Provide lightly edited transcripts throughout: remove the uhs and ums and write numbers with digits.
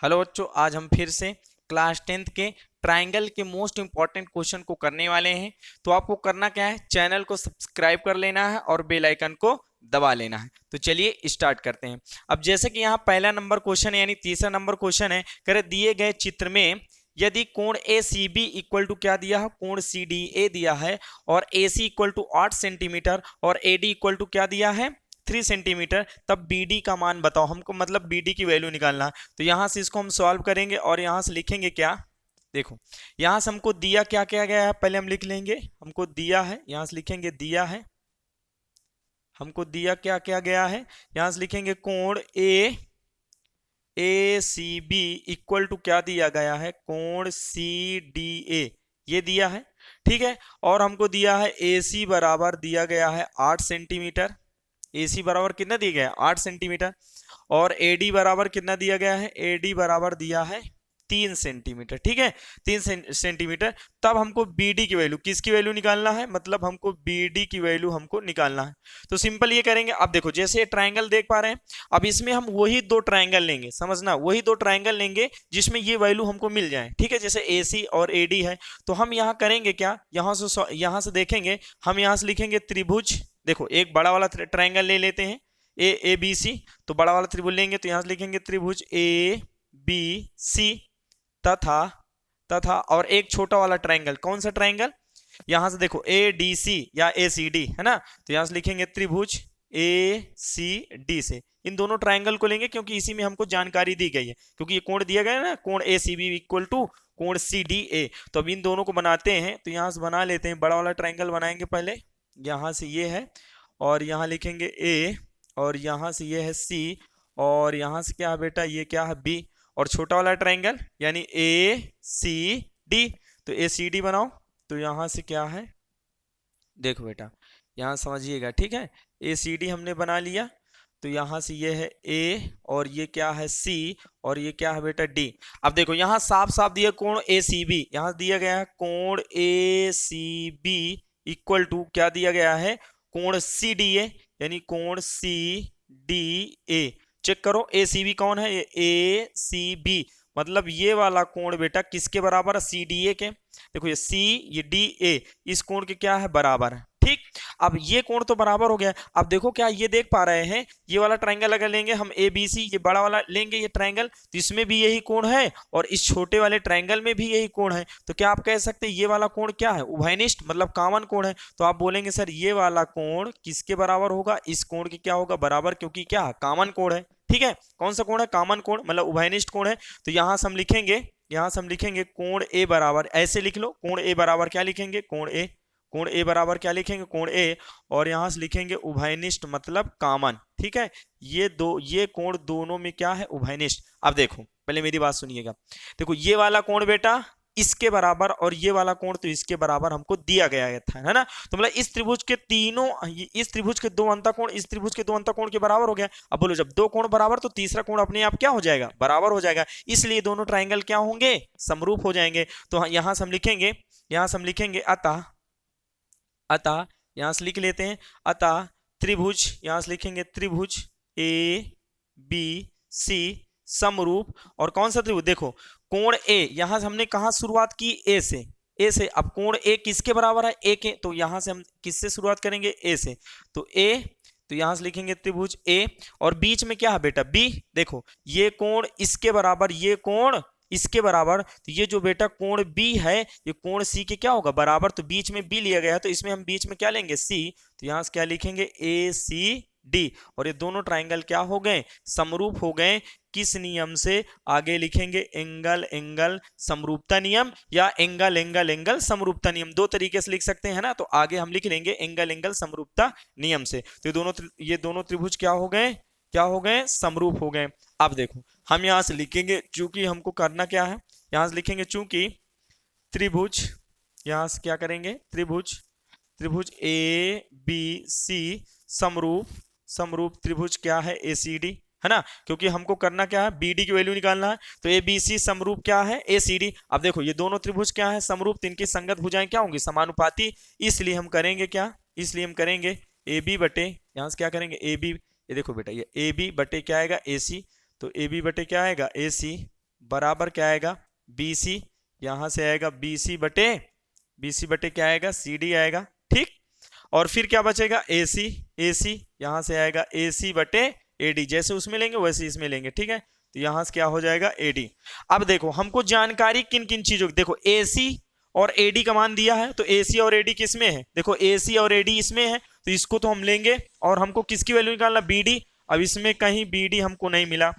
Hello बच्चों, आज हम फिर से क्लास 10th के ट्राइंगल के मोस्ट इंपॉर्टेंट क्वेश्चन को करने वाले हैं। तो आपको करना क्या है, चैनल को सब्सक्राइब कर लेना है और बेल आइकन को दबा लेना है। तो चलिए स्टार्ट करते हैं। अब जैसे कि यहाँ पहला नंबर क्वेश्चन है, यानी तीसरा नंबर क्वेश्चन है। करे दिए गए चित्र में यदि कोण ए सी बी इक्वल टू क्या दिया है, कोण सी डी ए दिया है, और A C equal to 8 centimetre और ए डी इक्वल टू क्या दिया है 3 सेंटीमीटर, तब बी डी का मान बताओ हमको, मतलब बी डी की वैल्यू निकालना है। तो यहां से इसको हम सॉल्व करेंगे और यहां से लिखेंगे क्या, देखो यहां से हमको दिया क्या क्या गया है, पहले हम लिख लेंगे। हमको दिया है, यहां से लिखेंगे दिया है, हमको दिया क्या क्या गया है। यहां से लिखेंगे कोण ए सी बी इक्वल टू क्या दिया गया है, कोण सी डी ए, ये दिया है। ठीक है, और हमको दिया है ए सी बराबर दिया गया है 8 सेंटीमीटर। AC बराबर कितना दिया गया है 8 सेंटीमीटर। और AD बराबर कितना दिया गया है, AD बराबर दिया है 3 सेंटीमीटर। ठीक है, 3 सेंटीमीटर। तब हमको BD की वैल्यू, किसकी वैल्यू निकालना है, मतलब हमको BD की वैल्यू हमको निकालना है। तो सिंपल ये करेंगे। अब देखो जैसे ये ट्राइंगल देख पा रहे हैं, अब इसमें हम वही दो ट्राइंगल लेंगे, समझना, वही दो ट्राइंगल लेंगे जिसमें ये वैल्यू हमको मिल जाए। ठीक है, जैसे AC और AD है। तो हम यहाँ करेंगे क्या, यहाँ से देखेंगे, हम यहाँ से लिखेंगे त्रिभुज। देखो एक बड़ा वाला ट्राइंगल ले लेते हैं, ए बी सी। तो बड़ा वाला त्रिभुज लेंगे तो यहां से लिखेंगे त्रिभुज ए बी सी, तथा तथा और एक छोटा वाला ट्राइंगल, कौन सा ट्राइंगल, यहां से देखो ए डी सी या ए सी डी है ना। तो यहां से लिखेंगे त्रिभुज ए सी डी से। इन दोनों ट्राइंगल को लेंगे क्योंकि इसी में हमको जानकारी दी गई है, क्योंकि ये कोण दिया गया है ना, कोण ए सी बी इक्वल टू कोण सी डी ए। तो अब इन दोनों को बनाते हैं, तो यहां से बना लेते हैं। बड़ा वाला ट्राइंगल बनाएंगे पहले, यहां से ये है, और यहाँ लिखेंगे ए, और यहाँ से ये है सी, और यहाँ से क्या है बेटा, ये क्या है बी। और छोटा वाला ट्राइंगल यानी ए सी डी, तो ए सी डी बनाओ। तो यहाँ से क्या है, देखो बेटा यहाँ समझिएगा। ठीक है, ए सी डी हमने बना लिया। तो यहाँ से ये है ए, और ये क्या है सी, और ये क्या है बेटा डी। अब देखो यहाँ साफ साफ दिया कोण ए सी बी, यहाँ दिया गया है कोण ए सी बी इक्वल टू क्या दिया गया है, कोण सी डी ए, यानी कोण सी डी ए। चेक करो ए सी बी कौन है, ए सी बी, मतलब ये वाला कोण बेटा किसके बराबर है, सी डी ए के। देखो ये सी, ये डी ए, इस कोण के क्या है बराबर है। ठीक, अब ये कोण तो बराबर हो गया। अब देखो क्या ये देख पा रहे हैं, ये वाला ट्रायंगल अगर लेंगे हम ए बी सी, ये बड़ा वाला लेंगे ये ट्रायंगल, तो इसमें भी यही कोण है और इस छोटे वाले ट्रायंगल में भी यही कोण है। तो क्या आप कह सकते हैं ये वाला कोण क्या है, उभयनिष्ठ, मतलब कॉमन कोण है। तो आप बोलेंगे सर ये वाला कोण किसके बराबर होगा, इस कोण के क्या होगा बराबर, क्योंकि क्या कॉमन कोण है। ठीक है, कौन सा कोण है, कॉमन कोण, मतलब उभयनिष्ठ कोण है। तो यहां से हम लिखेंगे, यहां से हम लिखेंगे कोण ए बराबर, ऐसे लिख लो, कोण ए बराबर क्या लिखेंगे, कोण ए, कोण ए बराबर क्या लिखेंगे, कोण ए, और यहां से लिखेंगे उभयनिष्ठ, मतलब कॉमन। ठीक है, ये कोण दोनों में क्या है, उभयनिष्ठ। अब देखो पहले मेरी बात सुनिएगा, देखो ये वाला कोण बेटा इसके बराबर, और ये वाला कोण तो इसके बराबर हमको दिया गया था, है ना। तो मतलब इस त्रिभुज के तीनों, इस त्रिभुज के दो अंतःकोण इस त्रिभुज के दो अंतःकोण के बराबर हो गया। अब बोलो जब दो कोण बराबर तो तीसरा कोण अपने आप क्या हो जाएगा, बराबर हो जाएगा, इसलिए दोनों ट्राइंगल क्या होंगे, समरूप हो जाएंगे। तो यहां से हम लिखेंगे, यहां से हम लिखेंगे अतः, अतः यहां से लिख लेते हैं, अतः त्रिभुज, यहां से लिखेंगे त्रिभुज ए बी सी समरूप। और कौन सा त्रिभुज, देखो कोण ए, यहां से हमने कहा शुरुआत की ए से, ए से। अब कोण ए किसके बराबर है, ए के, तो यहां से हम किससे शुरुआत करेंगे, ए से। तो ए, तो यहां से लिखेंगे त्रिभुज ए, और बीच में क्या है बेटा बी। देखो ये कोण इसके बराबर, ये कोण इसके बराबर, तो ये जो बेटा कोण बी है ये कोण सी के क्या होगा बराबर। तो बीच में बी लिया गया है तो इसमें हम बीच में क्या लेंगे, सी। तो यहां से क्या लिखेंगे, ए सी डी, और ये दोनों ट्राइंगल क्या हो गए, समरूप हो गए। किस नियम से, आगे लिखेंगे एंगल एंगल समरूपता नियम, या एंगल एंगल एंगल समरूपता नियम, दो तरीके से लिख सकते हैं ना। तो आगे हम लिख लेंगे एंगल एंगल समरूपता नियम से। तो ये दोनों त्रिभुज क्या हो गए, क्या हो गए, समरूप हो गए। अब देखो हम यहां से लिखेंगे, चूंकि हमको करना क्या है, यहां से लिखेंगे चूंकि त्रिभुज, यहां से क्या करेंगे, त्रिभुज, त्रिभुज ए बी सी समरूप, समरूप त्रिभुज क्या है, ए सी डी, है ना। क्योंकि हमको करना क्या है, बी डी की वैल्यू निकालना है। तो ए बी सी समरूप क्या है, ए सी डी। अब देखो ये दोनों त्रिभुज क्या है, समरूप, तो इनकी संगत भुजाएं क्या होंगी, समानुपाती। इसलिए हम करेंगे क्या, इसलिए हम करेंगे ए बी बटे, यहां से क्या करेंगे ए बी, ये देखो बेटा ये ए बी बटे क्या आएगा, ए सी। तो ए बी बटे क्या आएगा, ए सी बराबर क्या आएगा बी सी, यहां से आएगा बी सी बटे क्या आएगा सी डी आएगा, ठीक। और फिर क्या बचेगा ए सी यहां से आएगा ए सी बटे ए डी, जैसे उसमें लेंगे वैसे इसमें लेंगे, ठीक है। तो यहां से क्या हो जाएगा ए डी। अब देखो हमको जानकारी किन किन चीजों की, देखो ए सी और एडी का मान दिया है, तो एसी और एडी किस में है, देखो एसी और एडी इसमें है, तो इसको तो हम लेंगे। और हमको किसकी वैल्यू निकालना बीडी, अब इसमें कहीं बीडी हमको नहीं मिला,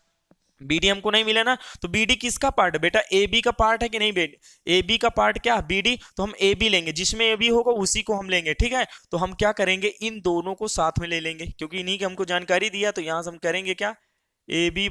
बीडी हमको नहीं मिला ना, तो बीडी किसका पार्ट है बेटा, ए बी का पार्ट है कि नहीं बेटा, ए बी का पार्ट क्या बीडी, तो हम ए बी लेंगे, जिसमें ए बी होगा उसी को हम लेंगे, ठीक है। तो हम क्या करेंगे इन दोनों को साथ में ले लेंगे, क्योंकि इन्हीं की हमको जानकारी दिया, तो यहां से हम करेंगे क्या ए बी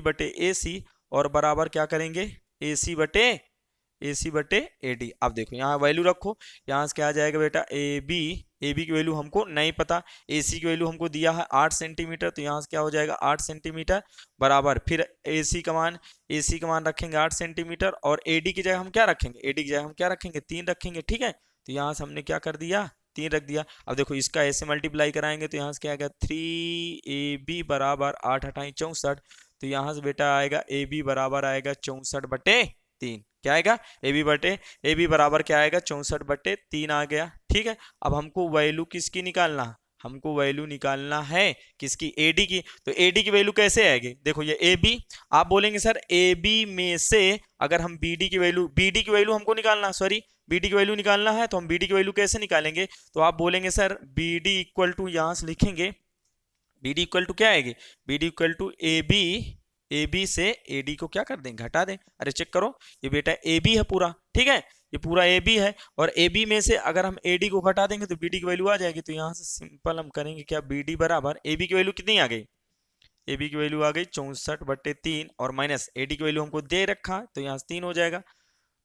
बटे ए सी, और बराबर क्या करेंगे ए सी बटे ए डी। अब देखो यहाँ वैल्यू रखो, यहाँ से क्या आ जाएगा बेटा ए बी की वैल्यू हमको नहीं पता, ए सी की वैल्यू हमको दिया है 8 सेंटीमीटर, तो यहाँ से क्या हो जाएगा 8 सेंटीमीटर बराबर, फिर ए सी का मान रखेंगे 8 सेंटीमीटर, और ए डी की जगह हम क्या रखेंगे, ए डी की जगह हम क्या रखेंगे 3 रखेंगे, ठीक है। तो यहाँ से हमने क्या कर दिया 3 रख दिया। अब देखो इसका ऐसे मल्टीप्लाई कराएंगे, तो यहाँ से क्या आएगा 3ab बराबर 8 अठाई 64, तो यहाँ से बेटा आएगा ए बी बराबर आएगा 64/3, क्या आएगा ए बी बराबर क्या आएगा 64/3 आ गया, ठीक है। अब हमको वैल्यू किसकी निकालना, हमको वैल्यू निकालना है किसकी एडी की, तो एडी की वैल्यू कैसे आएगी, देखो ये ए बी, आप बोलेंगे सर ए बी में से अगर हम बीडी की वैल्यू हमको निकालना, सॉरी बीडी की वैल्यू निकालना है, तो हम बीडी की वैल्यू कैसे निकालेंगे, तो आप बोलेंगे सर बीडी इक्वल टू, यहां से लिखेंगे बीडी इक्वल टू क्या आएगी, BD equal to A B से ए डी को क्या कर दें घटा दें, अरे चेक करो ये बेटा ए बी है पूरा, ठीक है, ये पूरा ए बी है, और ए बी में से अगर हम ए डी को घटा देंगे तो बी डी की वैल्यू आ जाएगी, तो यहाँ से सिंपल हम करेंगे क्या बी डी बराबर ए बी की वैल्यू कितनी आ गई, ए बी की वैल्यू आ गई 64/3, और माइनस ए डी की वैल्यू हमको दे रखा, तो यहाँ से 3 हो जाएगा,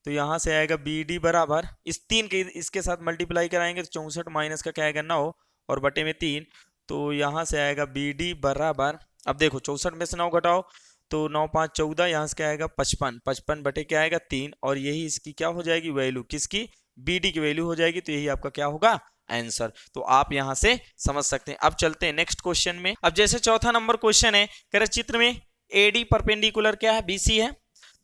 तो यहाँ से आएगा बी डी बराबर इस 3 के इसके साथ मल्टीप्लाई कराएंगे, तो 64 माइनस का क्या आएगा 9 और बटे में 3, तो यहाँ से आएगा बी डी बराबर, अब देखो 64 में से 9 घटाओ तो 9 5 14, यहाँ से क्या आएगा 55 बटे क्या आएगा 3, और यही इसकी क्या हो जाएगी वैल्यू, किसकी बीडी की वैल्यू हो जाएगी, तो यही आपका क्या होगा आंसर। तो आप यहां से समझ सकते हैं। अब चलते हैं नेक्स्ट क्वेश्चन में। अब जैसे चौथा नंबर क्वेश्चन है, कह रहे चित्र में एडी परपेंडिकुलर क्या है बीसी है,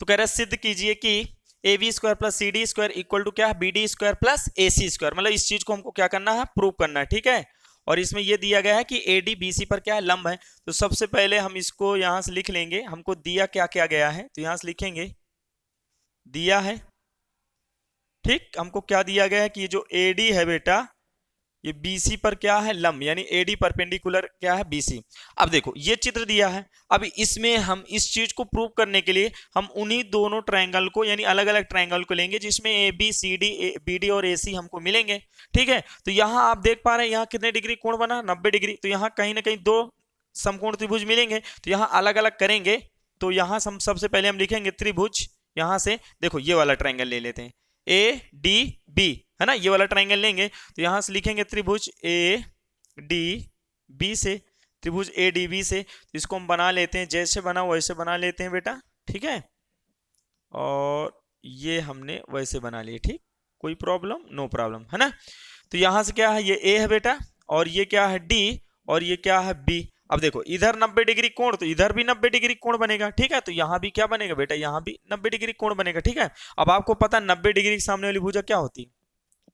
तो कह रहे सिद्ध कीजिए कि A B square plus C D square equal to क्या है B D square plus A C square, मतलब इस चीज को हमको क्या करना है प्रूव करना है, ठीक है। और इसमें यह दिया गया है कि एडी बीसी पर क्या है लंब है, तो सबसे पहले हम इसको यहां से लिख लेंगे, हमको दिया क्या क्या गया है, तो यहां से लिखेंगे दिया है, ठीक, हमको क्या दिया गया है कि ये जो एडी है बेटा ये बीसी पर क्या है लंब, यानी एडी परपेंडिकुलर क्या है बीसी। अब देखो ये चित्र दिया है, अब इसमें हम इस चीज को प्रूव करने के लिए हम उन्हीं दोनों ट्रायंगल को यानी अलग अलग ट्रायंगल को लेंगे जिसमें A B C D B D और ए सी हमको मिलेंगे, ठीक है। तो यहाँ आप देख पा रहे हैं यहाँ कितने डिग्री कोण बना 90 डिग्री, तो यहाँ कहीं ना कहीं 2 समकोण त्रिभुज मिलेंगे, तो यहाँ अलग अलग करेंगे, तो यहाँ हम सबसे पहले हम लिखेंगे त्रिभुज, यहाँ से देखो ये वाला ट्रायंगल ले लेते हैं ए डी बी है ना, ये वाला ट्रायंगल लेंगे, तो यहां से लिखेंगे त्रिभुज ए डी बी से, त्रिभुज ए डी बी से, तो इसको हम बना लेते हैं, जैसे बना वैसे बना लेते हैं बेटा, ठीक है। और ये हमने वैसे बना लिए, ठीक, कोई प्रॉब्लम नो प्रॉब्लम है ना। तो यहां से क्या है ये ए है बेटा, और ये क्या है डी, और ये क्या है बी। अब देखो इधर 90 डिग्री कोण, तो इधर भी 90 डिग्री कोण बनेगा, ठीक है। तो यहाँ भी क्या बनेगा बेटा, यहाँ भी 90 डिग्री कोण बनेगा, ठीक है। अब आपको पता 90 डिग्री के सामने वाली भुजा क्या होती है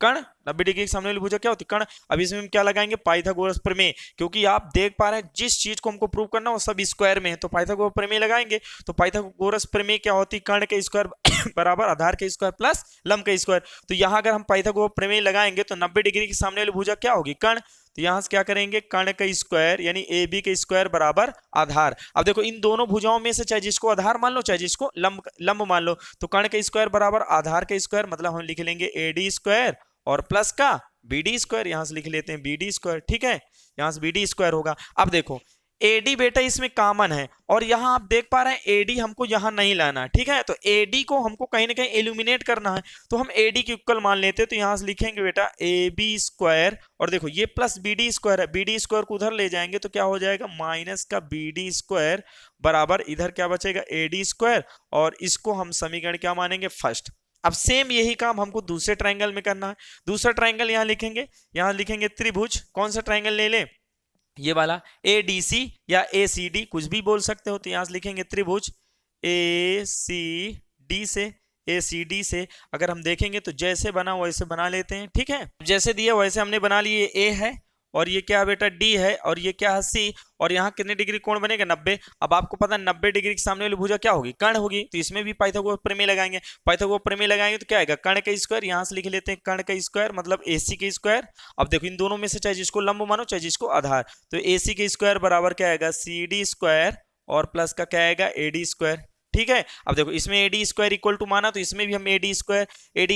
कर्ण, 90 डिग्री के सामने वाली भुजा क्या होती है कर्ण। अब इसमें हम क्या लगाएंगे पाइथागोरस प्रमेय, क्योंकि आप देख पा रहे हैं जिस चीज को हमको प्रूव करना वो सब स्क्वायर में है, तो पाइथागोरस प्रमेय लगाएंगे। तो पाइथागोरस प्रमेय क्या होती है कर्ण के स्क्वायर बराबर आधार के स्क्वायर प्लस लंब के स्क्वायर। तो यहाँ अगर हम पाइथागोरस प्रमेय लगाएंगे तो 90 डिग्री के सामने वाली भुजा क्या होगी कर्ण, तो यहां से क्या करेंगे कर्ण का स्क्वायर यानी ए बी का स्क्वायर बराबर आधार। अब देखो इन दोनों भुजाओं में से चाहे जिसको आधार मान लो चाहे जिसको लंब मान लो, तो कर्ण का स्क्वायर बराबर आधार का स्क्वायर, मतलब हम लिख लेंगे ए डी स्क्वायर और प्लस का बी डी स्क्वायर, यहां से लिख लेते हैं बी डी स्क्वायर, ठीक है, यहां से बी डी स्क्वायर होगा। अब देखो एडी बेटा इसमें कॉमन है, और यहां आप देख पा रहे हैं एडी हमको यहां नहीं लाना है, ठीक है। तो एडी को हमको कहीं ना कहीं एल्यूमिनेट करना है, तो हम एडी की इक्वल मान लेते हैं, तो यहां से लिखेंगे बेटा ए बी स्क्वायर, और देखो ये प्लस बी डी स्क्वायर है, बी डी स्क्वायर को उधर ले जाएंगे तो क्या हो जाएगा माइनस का बी डी स्क्वायर बराबर इधर क्या बचेगा ए डी स्क्वायर, और इसको हम समीकरण क्या मानेंगे फर्स्ट। अब सेम यही काम हमको दूसरे ट्रायंगल में करना है, दूसरा ट्रायंगल यहां लिखेंगे त्रिभुज, कौन सा ट्रायंगल ले ले ये वाला ए डी सी या ए सी डी कुछ भी बोल सकते हो, तो यहां से लिखेंगे त्रिभुज ए सी डी से, ACD से अगर हम देखेंगे तो जैसे बना वैसे बना लेते हैं। ठीक है, जैसे दिया वैसे हमने बना लिए। ए है और ये क्या बेटा डी है और ये क्या है सी, और यहाँ कितने डिग्री कोण बनेगा 90। अब आपको पता है 90 डिग्री के सामने वाली भुजा क्या होगी, कर्ण होगी, तो इसमें भी पाइथागोरस प्रमेय लगाएंगे। पाइथागोरस प्रमेय लगाएंगे तो क्या आएगा, कर्ण का स्क्वायर, यहाँ से लिख लेते हैं कर्ण का स्क्वायर मतलब AC का स्क्वायर। अब देखो इन दोनों में से चाहे जिसको लंब मानो चाहे जिसको आधार, तो AC का स्क्वायर बराबर क्या आएगा CD स्क्वायर और प्लस का क्या आएगा AD स्क्वायर। ठीक है, अब देखो इसमें AD स्क्वायर इक्वल टू माना तो इसमें भी हम AD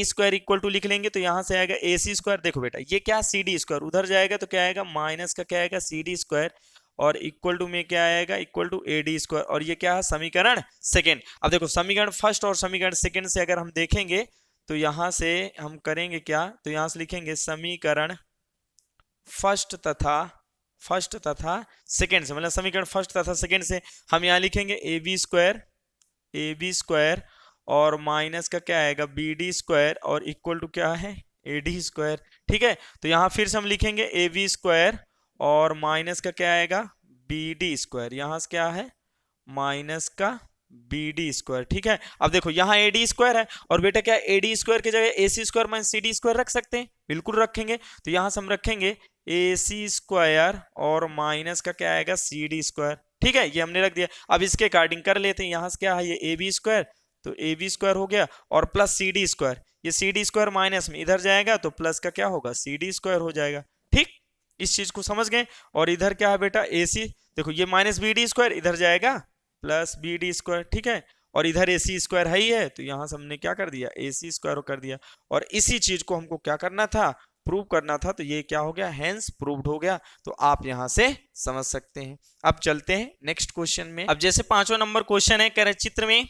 स्क्वायर इक्वल टू लिख लेंगे, तो यहां से आएगा AC स्क्वायर। देखो बेटा ये क्या CD स्क्वायर उधर जाएगा तो क्या आएगा माइनस का क्या आएगा CD स्क्वायर और इक्वल टू में क्या आएगा इक्वल टू AD स्क्वायर, और ये क्या है समीकरण सेकेंड। अब देखो समीकरण फर्स्ट और समीकरण सेकेंड से अगर हम देखेंगे तो यहां से हम करेंगे क्या, तो यहां से लिखेंगे समीकरण फर्स्ट तथा सेकेंड से, मतलब समीकरण फर्स्ट तथा सेकेंड से हम यहाँ लिखेंगे AB स्क्वायर और माइनस का क्या आएगा BD स्क्वायर और इक्वल टू क्या है AD स्क्वायर। ठीक है, तो यहाँ फिर से हम लिखेंगे AB स्क्वायर और माइनस का क्या आएगा BD स्क्वायर, यहाँ से क्या है माइनस का BD स्क्वायर। ठीक है, अब देखो यहाँ AD स्क्वायर है और बेटा क्या AD स्क्वायर की जगह AC square minus CD square रख सकते हैं, बिल्कुल रखेंगे। तो यहाँ से हम रखेंगे AC स्क्वायर और माइनस का क्या आएगा CD स्क्वायर। ठीक है, ये हमने रख दिया। अब इसके अकॉर्डिंग कर लेते हैं, यहाँ से क्या है ये AB स्क्वायर, तो AB स्क्वायर हो गया और प्लस CD स्क्वायर, ये CD स्क्वायर माइनस में इधर जाएगा तो प्लस का क्या होगा CD स्क्वायर हो जाएगा। ठीक, इस चीज को समझ गए। और इधर क्या है बेटा AC, देखो ये माइनस BD स्क्वायर इधर जाएगा प्लस BD स्क्वायर। ठीक है, और इधर AC स्क्वायर है ही है, तो यहां से हमने क्या कर दिया AC स्क्वायर कर दिया, और इसी चीज को हमको क्या करना था प्रूव करना था, तो ये क्या हो गया हेंस प्रूव्ड हो गया। तो आप यहां से समझ सकते हैं। अब चलते हैं नेक्स्ट क्वेश्चन में। अब जैसे 5वां नंबर क्वेश्चन है, कह रहे चित्र में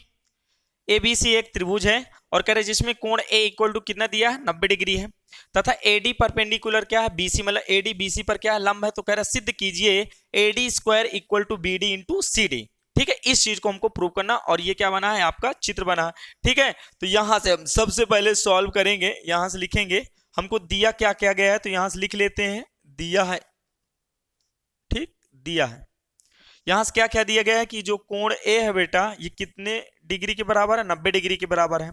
ABC एक त्रिभुज है और कह रहे जिसमें कोण A इक्वल टू कितना दिया है 90 डिग्री है तथा AD परपेंडिकुलर क्या है BC, मतलब AD BC पर क्या है लंब है। तो कह रहा सिद्ध कीजिए AD square equal to BD into CD। ठीक है, इस चीज को हमको प्रूव करना, और ये क्या बना है आपका चित्र बना है। ठीक है, तो यहां से हम सबसे पहले सॉल्व करेंगे, यहां से लिखेंगे हमको दिया क्या क्या गया है, तो यहां से लिख लेते हैं दिया है। ठीक, दिया है, यहां से क्या क्या दिया गया है कि जो कोण A है बेटा ये कितने डिग्री के बराबर है 90 डिग्री के बराबर है,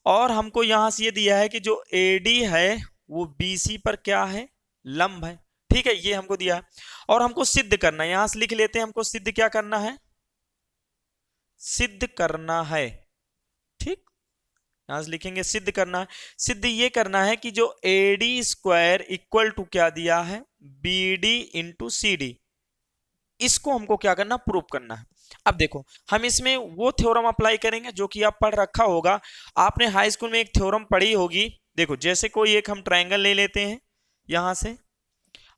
और हमको यहां से ये दिया है कि जो AD है वो BC पर क्या है लंब है। ठीक है, ये हमको दिया है और हमको सिद्ध करना है, यहां से लिख लेते हैं हमको सिद्ध क्या करना है, सिद्ध करना है। ठीक, यहां से लिखेंगे सिद्ध करना है। सिद्ध ये करना है कि जो AD स्क्वायर इक्वल टू क्या दिया है BD इंटू CD, इसको हमको क्या करना प्रूव करना है। अब देखो हम इसमें वो थ्योरम अप्लाई करेंगे जो कि आप पढ़ रखा होगा, आपने हाई स्कूल में एक थ्योरम पढ़ी होगी। देखो जैसे कोई एक हम ट्रायंगल ले लेते हैं यहां से,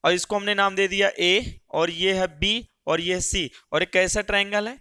और इसको हमने नाम दे दिया A और ये है B और ये है C, और एक कैसा ट्रायंगल है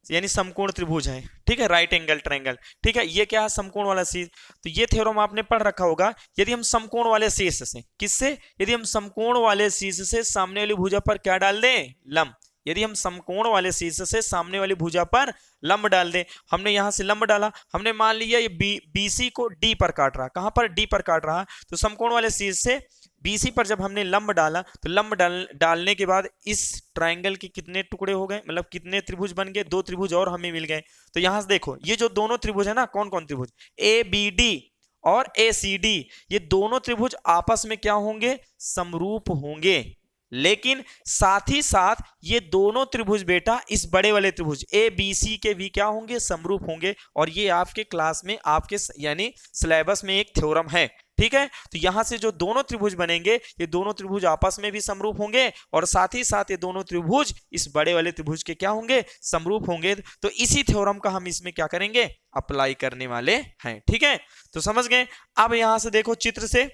यानी समकोण त्रिभुज है। ठीक है, राइट एंगल ट्रायंगल। ठीक है, ये क्या है समकोण वाला शीर्ष, तो ये थ्योरम आपने पढ़ रखा होगा। यदि हम समकोण वाले शीर्ष से, किससे, यदि हम समकोण वाले शीर्ष से सामने वाली भुजा पर क्या डाल दें लंब, यदि हम समकोण वाले शीर्ष से सामने वाली भुजा पर लंब डाल दें, हमने यहां से लंब डाला, हमने मान लिया ये BC को D पर काट रहा, कहां पर D पर काट रहा, तो समकोण वाले शीर्ष से BC पर जब हमने लंब डाला तो लंब डालने के बाद इस ट्रायंगल के कितने टुकड़े हो गए, मतलब कितने त्रिभुज बन गए, 2 त्रिभुज और हमें मिल गए। तो यहां से देखो ये जो दोनों त्रिभुज है ना, कौन कौन त्रिभुज ABD और ACD, ये दोनों त्रिभुज आपस में क्या होंगे समरूप होंगे, लेकिन साथ ही साथ ये दोनों त्रिभुज बेटा इस बड़े वाले त्रिभुज ABC के भी क्या होंगे समरूप होंगे, और ये आपके क्लास में आपके यानी सिलेबस में एक थ्योरम है। ठीक है, तो यहां से जो दोनों त्रिभुज बनेंगे ये दोनों त्रिभुज आपस में भी समरूप होंगे, और साथ ही साथ ये दोनों त्रिभुज इस बड़े वाले त्रिभुज के क्या होंगे समरूप होंगे। तो इसी थ्योरम का हम इसमें क्या करेंगे अप्लाई करने वाले हैं। ठीक है, तो समझ गए। अब यहां से देखो चित्र से,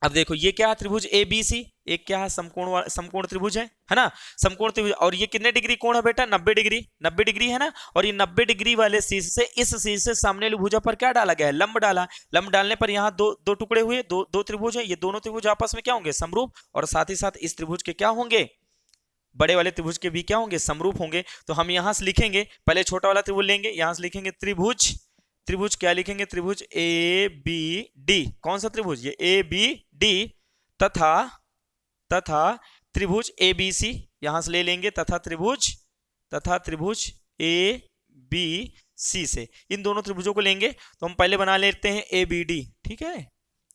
अब देखो ये क्या है त्रिभुज ABC, एक क्या है समकोण त्रिभुज है ना, समकोण त्रिभुज, और ये कितने डिग्री कोण है बेटा 90 डिग्री है ना, और ये 90 डिग्री वाले शीर्ष से इस शीर्ष से सामने वाली भुजा पर क्या डाला गया है लंब डाला, लंब डालने पर यहाँ दो टुकड़े हुए, दो त्रिभुज है, ये दोनों त्रिभुज आपस में क्या होंगे समरूप, और साथ ही साथ इस त्रिभुज के क्या होंगे बड़े वाले त्रिभुज के भी क्या होंगे समरूप होंगे। तो हम यहां से लिखेंगे पहले छोटा वाला त्रिभुज लेंगे, यहां से लिखेंगे त्रिभुज क्या लिखेंगे त्रिभुज ABD, कौन सा त्रिभुज ये ABD, तथा त्रिभुज ABC यहां से ले लेंगे, तथा त्रिभुज बी सी से। इन दोनों त्रिभुजों को लेंगे तो हम पहले बना लेते हैं ए बी डी। ठीक है,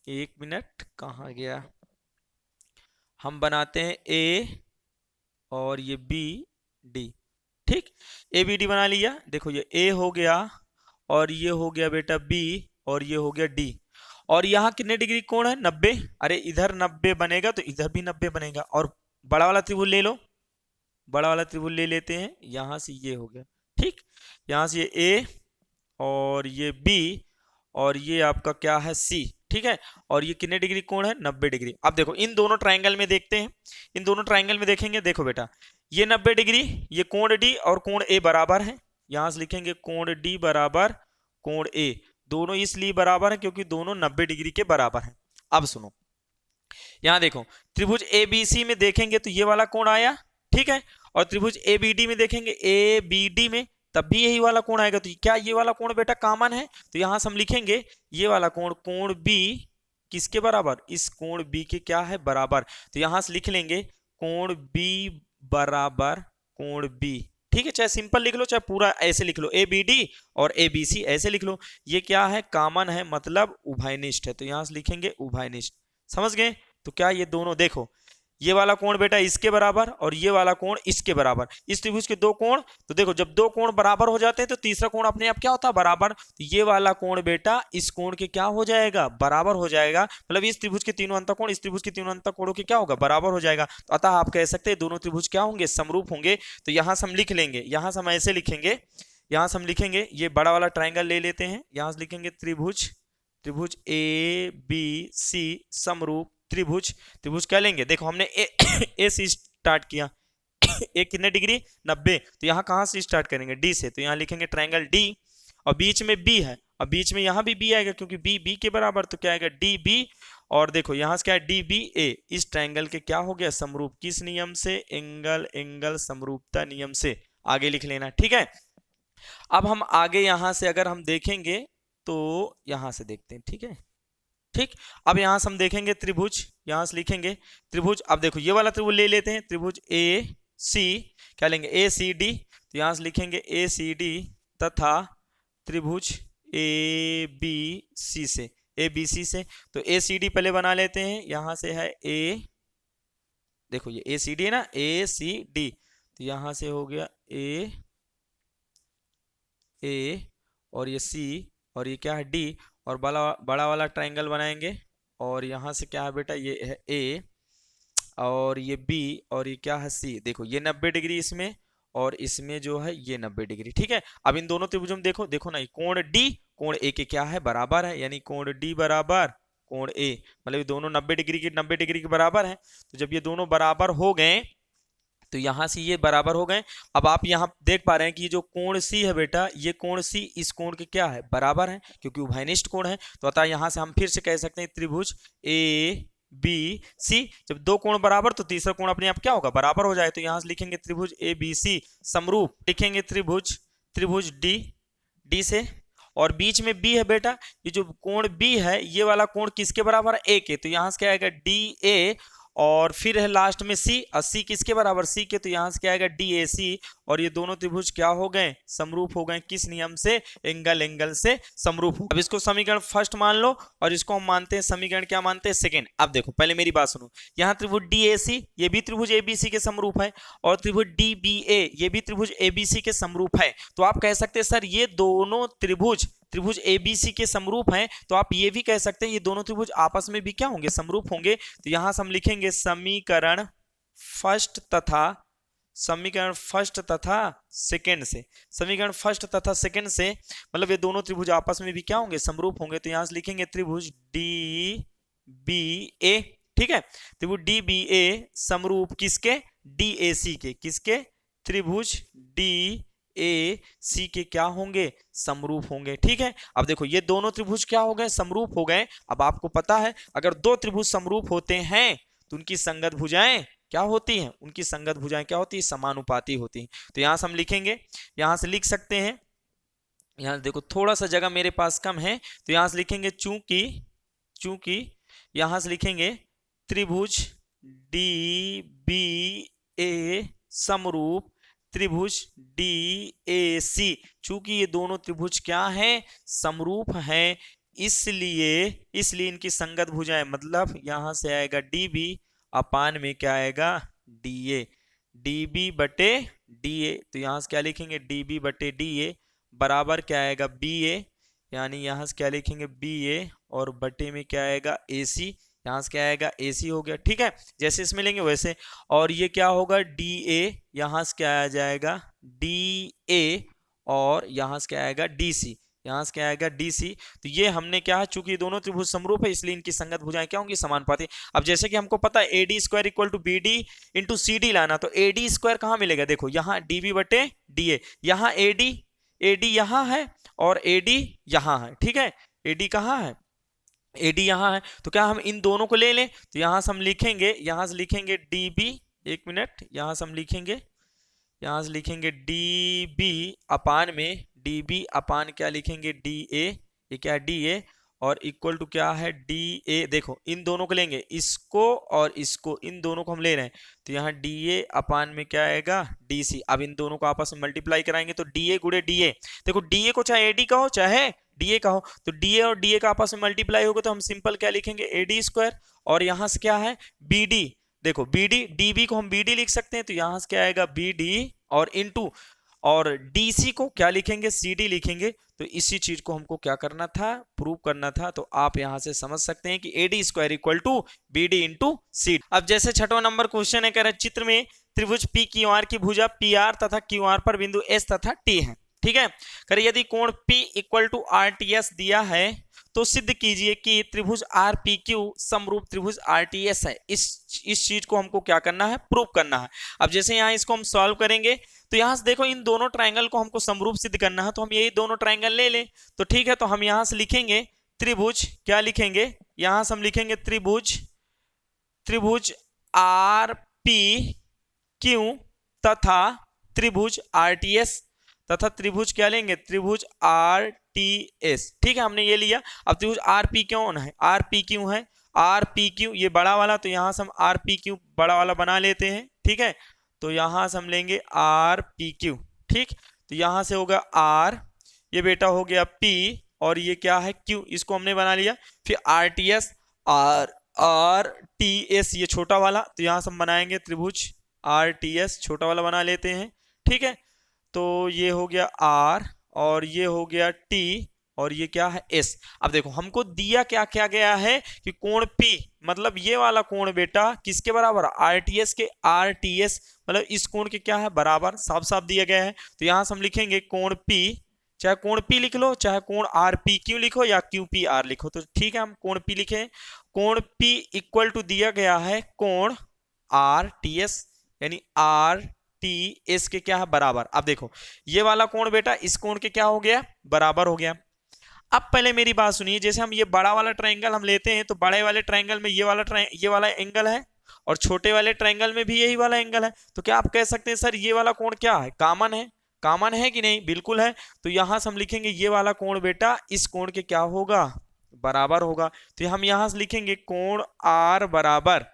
एक मिनट, कहाँ गया, हम बनाते हैं ए और ये बी डी। ठीक, ए बी डी बना लिया। देखो ये ए हो गया और ये हो गया बेटा बी और ये हो गया डी। और यहाँ कितने डिग्री कोण है, 90। अरे इधर 90 बनेगा तो इधर भी 90 बनेगा। और बड़ा वाला त्रिभुज ले लो, बड़ा वाला त्रिभुज ले लेते हैं। यहां से ये हो गया, ठीक, यहां से ये ए और ये बी और ये आपका क्या है सी। ठीक है, और ये कितने डिग्री कोण है, 90 डिग्री। अब देखो इन दोनों ट्राइंगल में देखते हैं, इन दोनों ट्राइंगल में देखेंगे। देखो बेटा ये 90 डिग्री, ये कोण डी और कोण ए बराबर है। यहां से लिखेंगे कोण डी बराबर कोण ए। दोनों इसलिए बराबर है क्योंकि दोनों 90 डिग्री के बराबर हैं। अब सुनो, यहां देखो त्रिभुज ए बी सी में देखेंगे तो ये वाला कोण आया, ठीक है, और त्रिभुज ए बी डी में देखेंगे, ए बी डी में, तब भी यही वाला कोण आएगा। तो क्या ये वाला कोण बेटा कॉमन है? तो यहां से हम लिखेंगे ये वाला कोण, कोण बी किसके बराबर, इस कोण बी के क्या है, बराबर। तो यहां से लिख लेंगे कोण बी बराबर कोण बी। ठीक है, चाहे सिंपल लिख लो चाहे पूरा ऐसे लिख लो, ए बी डी और ए बी सी ऐसे लिख लो। ये क्या है, कॉमन है, मतलब उभयनिष्ठ है। तो यहां से लिखेंगे उभयनिष्ठ। समझ गए? तो क्या ये दोनों, देखो ये वाला कोण बेटा इसके बराबर और ये वाला कोण इसके बराबर, इस त्रिभुज के दो कोण। तो देखो जब दो कोण बराबर हो जाते हैं तो तीसरा कोण अपने आप क्या होता है, बराबर। तो ये वाला कोण बेटा इस कोण के क्या हो जाएगा, बराबर हो जाएगा। मतलब इस त्रिभुज के तीनों अंतःकोण इस त्रिभुज के तीनों अंतःकोणों के क्या होगा, बराबर हो जाएगा। तो अतः आप कह सकते हैं दोनों त्रिभुज क्या होंगे, समरूप होंगे। तो यहां से हम लिख लेंगे, यहां से हम ऐसे लिखेंगे, यहां से हम लिखेंगे ये बड़ा वाला ट्राइंगल ले लेते हैं। यहां से लिखेंगे त्रिभुज, त्रिभुज ए बी सी समरूप त्रिभुज। त्रिभुज क्या लेंगे, देखो हमने ए से स्टार्ट किया, ए कितने डिग्री, 90। तो यहाँ कहाँ से स्टार्ट करेंगे, डी से। तो यहाँ लिखेंगे ट्राइंगल डी और बीच में बी है, और बीच में यहाँ भी बी आएगा क्योंकि बी बी के बराबर। तो क्या आएगा, डी बी। और देखो यहाँ से क्या है, डी बी ए। इस ट्राइंगल के क्या हो गया, समरूप। किस नियम से, एंगल एंगल समरूपता नियम से। आगे लिख लेना, ठीक है। अब हम आगे यहाँ से अगर हम देखेंगे तो यहाँ से देखते हैं, ठीक है। ठीक, अब यहां से हम देखेंगे त्रिभुज, यहां से लिखेंगे त्रिभुज। अब देखो ये वाला त्रिभुज ले लेते हैं, त्रिभुज ए सी, क्या लेंगे, ए सी डी। तो यहां से लिखेंगे ए सी डी तथा त्रिभुज ए बी सी से, ए बी सी से। तो ए सी डी पहले बना लेते हैं, यहां से है ए, देखो ये ए सी डी है ना, ए सी डी। तो यहां से हो गया ए, ए और ये सी और ये क्या है डी, और बड़ा वाला ट्राइंगल बनाएंगे। और यहाँ से क्या है बेटा, ये है ए और ये बी और ये क्या है सी। देखो ये 90 डिग्री इसमें और इसमें जो है ये 90 डिग्री। ठीक है, अब इन दोनों त्रिभुजों में देखो, देखो ना, कोण डी कोण ए के क्या है, बराबर है। यानी कोण डी बराबर कोण ए, मतलब ये दोनों 90 डिग्री के बराबर है। तो जब ये दोनों बराबर हो गए तो यहां से ये बराबर हो गए। अब आप यहां देख पा रहे हैं कि ये जो कोण सी है बेटा, ये कोण सी इस कोण के क्या है, बराबर है, क्योंकि उभयनिष्ठ कोण है। तो अतः यहां से हम फिर से कह सकते हैं त्रिभुज ए बी सी। जब दो कोण बराबर तो तीसरा कोण अपने आप क्या होगा, बराबर हो जाए। तो यहां से लिखेंगे त्रिभुज ए बी सी समरूप, लिखेंगे त्रिभुज, त्रिभुज डी, डी से। और बीच में बी है बेटा, ये जो कोण बी है ये वाला कोण किसके बराबर है, ए के। तो यहां से क्या आएगा, डी ए। और फिर है लास्ट में सी, और सी किसके बराबर, सी के। तो यहां से क्या आएगा, डी ए सी। और ये दोनों त्रिभुज क्या हो गए, समरूप हो गए। किस नियम से, एंगल एंगल से समरूप हो। अब इसको समीकरण फर्स्ट मान लो और इसको हम मानते हैं समीकरण क्या मानते हैं, सेकंड। अब देखो पहले मेरी बात सुनो, यहाँ त्रिभुज डी ए सी, ये भी त्रिभुज ए बी सी के समरूप है, और त्रिभुज डी बी ए, ये भी त्रिभुज ए बी सी के समरूप है। तो आप कह सकते हैं सर ये दोनों त्रिभुज, त्रिभुज एबीसी के समरूप हैं। तो आप ये भी कह सकते हैं ये दोनों त्रिभुज आपस में भी क्या होंगे, समरूप होंगे। तो यहां से हम लिखेंगे समीकरण फर्स्ट तथा, समीकरण फर्स्ट तथा सेकंड से, समीकरण फर्स्ट तथा सेकंड से, मतलब ये दोनों त्रिभुज आपस में भी क्या होंगे, समरूप होंगे। तो यहां से लिखेंगे त्रिभुज डी बी ए। ठीक है, त्रिभुज डी बी ए समरूप किसके, डी ए सी के। किसके, त्रिभुज डी ए सी के क्या होंगे, समरूप होंगे। ठीक है, अब देखो ये दोनों त्रिभुज क्या हो गए, समरूप हो गए। अब आपको पता है अगर दो त्रिभुज समरूप होते हैं तो उनकी संगत भुजाएं क्या होती हैं, उनकी संगत भुजाएं क्या होती है, समानुपाती होती हैं। तो यहां से हम लिखेंगे, यहां से लिख सकते हैं, यहां देखो थोड़ा सा जगह मेरे पास कम है। तो यहां से लिखेंगे चूंकि, चूंकि यहां से लिखेंगे त्रिभुज डी बी ए समरूप त्रिभुज DAC। चूंकि ये दोनों त्रिभुज क्या हैं, समरूप हैं, इसलिए इनकी संगत भुजाएं, मतलब यहां से आएगा DB अपान में क्या आएगा DA, DB बटे DA। तो यहां से क्या लिखेंगे DB बटे DA बराबर क्या आएगा BA, यानी यहां से क्या लिखेंगे BA और बटे में क्या आएगा AC, यहाँ से क्या आएगा AC हो गया। ठीक है, जैसे इसमें लेंगे वैसे। और ये क्या होगा DA, यहाँ से क्या आ जाएगा DA और यहाँ से क्या आएगा DC, यहाँ से क्या आएगा DC। तो ये हमने क्या है, चूंकि दोनों त्रिभुज समरूप है इसलिए इनकी संगत भुजाएं क्या होंगी, समानुपाती। अब जैसे कि हमको पता है AD square equal to BD into CD लाना, तो AD स्क्वायर कहाँ मिलेगा, देखो यहाँ DB बटे DA, यहाँ AD यहाँ है और AD यहाँ है। ठीक है, AD कहाँ है, AD यहाँ है, तो क्या हम इन दोनों को ले लें, तो यहाँ से हम लिखेंगे, यहाँ से लिखेंगे DB, एक मिनट, यहाँ से हम लिखेंगे, यहाँ से लिखेंगे DB अपान में DB अपान क्या लिखेंगे DA, ये क्या DA और इक्वल टू क्या है DA। देखो इन दोनों को लेंगे, इसको और इसको, इन दोनों को हम ले रहे हैं, तो यहाँ DA अपान में क्या आएगा DC। अब इन दोनों को आपस में मल्टीप्लाई कराएंगे तो DA गुणे DA, देखो DA को चाहे AD का हो चाहे DA का हो, तो DA और DA का आपस में मल्टीप्लाई होगा तो हम सिंपल क्या लिखेंगे AD स्क्वायर, और यहाँ से क्या है BD, देखो BD, DB को हम BD लिख सकते हैं, तो यहाँ से क्या आएगा BD और इनटू, और DC को क्या लिखेंगे CD लिखेंगे। तो इसी चीज को हमको क्या करना था, प्रूव करना था। तो आप यहां से समझ सकते हैं कि AD square equal to BD into CD। अब जैसे छठवां नंबर क्वेश्चन है, कह रहा है चित्र में त्रिभुज PQR की भुजा PR तथा QR पर बिंदु S तथा T है। ठीक है, कर यदि कोण P इक्वल टू RTS दिया है तो सिद्ध कीजिए कि त्रिभुज RPQ समरूप त्रिभुज RTS है। इस चीज को हमको क्या करना है, प्रूव करना है। अब जैसे यहाँ इसको हम सॉल्व करेंगे तो यहाँ से देखो इन दोनों ट्रायंगल को हमको समरूप सिद्ध करना है, तो हम यही दोनों ट्रायंगल ले लें। तो ठीक है, तो हम यहाँ से लिखेंगे त्रिभुज, क्या लिखेंगे, यहाँ से हम लिखेंगे त्रिभुज RPQ तथा त्रिभुज RTS तथा त्रिभुज क्या लेंगे, त्रिभुज RTS। ठीक है, हमने ये लिया। अब त्रिभुज RPQ है, RPQ ये बड़ा वाला, तो यहां से हम RPQ बड़ा वाला बना लेते हैं। ठीक है, तो यहां से हम लेंगे RPQ। ठीक, तो यहां से होगा R, ये बेटा हो गया P और ये क्या है Q, इसको हमने बना लिया। फिर RTS RTS ये छोटा वाला, तो यहां से हम बनाएंगे त्रिभुज RTS छोटा वाला बना लेते हैं। ठीक है, तो ये हो गया R और ये हो गया T और ये क्या है S। अब देखो हमको दिया क्या क्या गया है कि कोण P, मतलब ये वाला कोण बेटा किसके बराबर, RTS के, RTS मतलब इस कोण के क्या है बराबर, साफ साफ दिया गया है। तो यहां से हम लिखेंगे कोण P, चाहे कोण P लिख लो, चाहे कोण RPQ लिखो या QPR लिखो, तो ठीक है हम कोण P लिखे। कोण P इक्वल टू दिया गया है कोण RTS, यानी RTS के क्या है बराबर। अब देखो ये वाला कोण बेटा इस कोण के क्या हो गया, बराबर हो गया। अब पहले मेरी बात सुनिए, जैसे हम ये बड़ा वाला ट्रायंगल हम लेते हैं तो बड़े वाले ट्रायंगल में ये वाला एंगल है और छोटे वाले ट्रायंगल में भी यही वाला एंगल है, तो क्या आप कह सकते हैं सर ये वाला कोण क्या है, कामन है कि नहीं, बिल्कुल है। तो यहां से हम लिखेंगे ये वाला कोण बेटा इस कोण के क्या होगा, बराबर होगा। तो हम यहां से लिखेंगे कोण R बराबर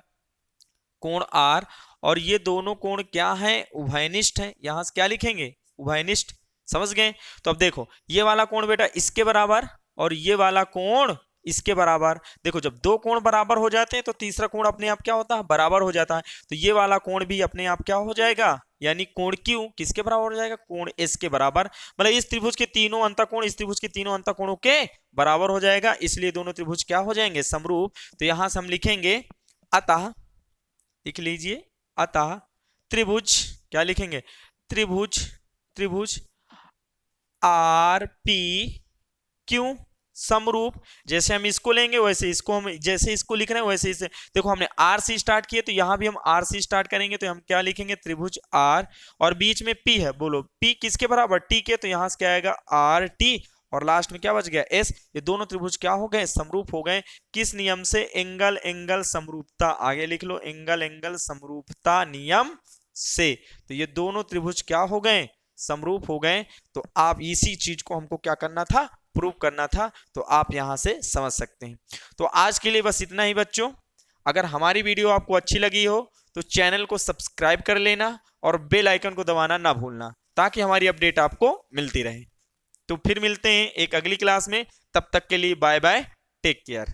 कोण R, और ये दोनों कोण क्या है, उभयनिष्ठ है। यहां से क्या लिखेंगे, उभयनिष्ठ, समझ गए। तो अब देखो ये वाला कोण बेटा इसके बराबर और ये वाला कोण इसके बराबर। देखो जब दो कोण बराबर हो जाते हैं तो तीसरा कोण अपने आप क्या होता है, बराबर हो जाता है। तो ये वाला कोण भी अपने आप क्या हो जाएगा, यानी कोण Q किसके बराबर हो जाएगा, कोण S के बराबर। मतलब इस त्रिभुज के तीनों अंतःकोण इस त्रिभुज के तीनों अंतःकोणों के बराबर हो जाएगा, इसलिए दोनों त्रिभुज क्या हो जाएंगे, समरूप। तो यहां से हम लिखेंगे अतः, लिख लीजिए अतः त्रिभुज, क्या लिखेंगे, त्रिभुज RPQ समरूप। जैसे हम इसको लेंगे वैसे इसको हम, जैसे इसको लिख रहे हैं वैसे इसे, देखो हमने R से स्टार्ट किए तो यहां भी हम R से स्टार्ट करेंगे, तो हम क्या लिखेंगे, त्रिभुज R और बीच में P है, बोलो P किसके बराबर, T के, तो यहां से क्या आएगा RT और लास्ट में क्या बच गया S। ये दोनों त्रिभुज क्या हो गए, समरूप हो गए। किस नियम से, एंगल समरूपता, आगे लिख लो एंगल समरूपता नियम से। तो ये दोनों त्रिभुज क्या हो गए, समरूप हो गए। तो आप इसी चीज को हमको क्या करना था, प्रूव करना था। तो आप यहां से समझ सकते हैं। तो आज के लिए बस इतना ही बच्चों। अगर हमारी वीडियो आपको अच्छी लगी हो तो चैनल को सब्सक्राइब कर लेना और बेल आइकन को दबाना ना भूलना, ताकि हमारी अपडेट आपको मिलती रहे। तो फिर मिलते हैं एक अगली क्लास में, तब तक के लिए बाय बाय, टेक केयर।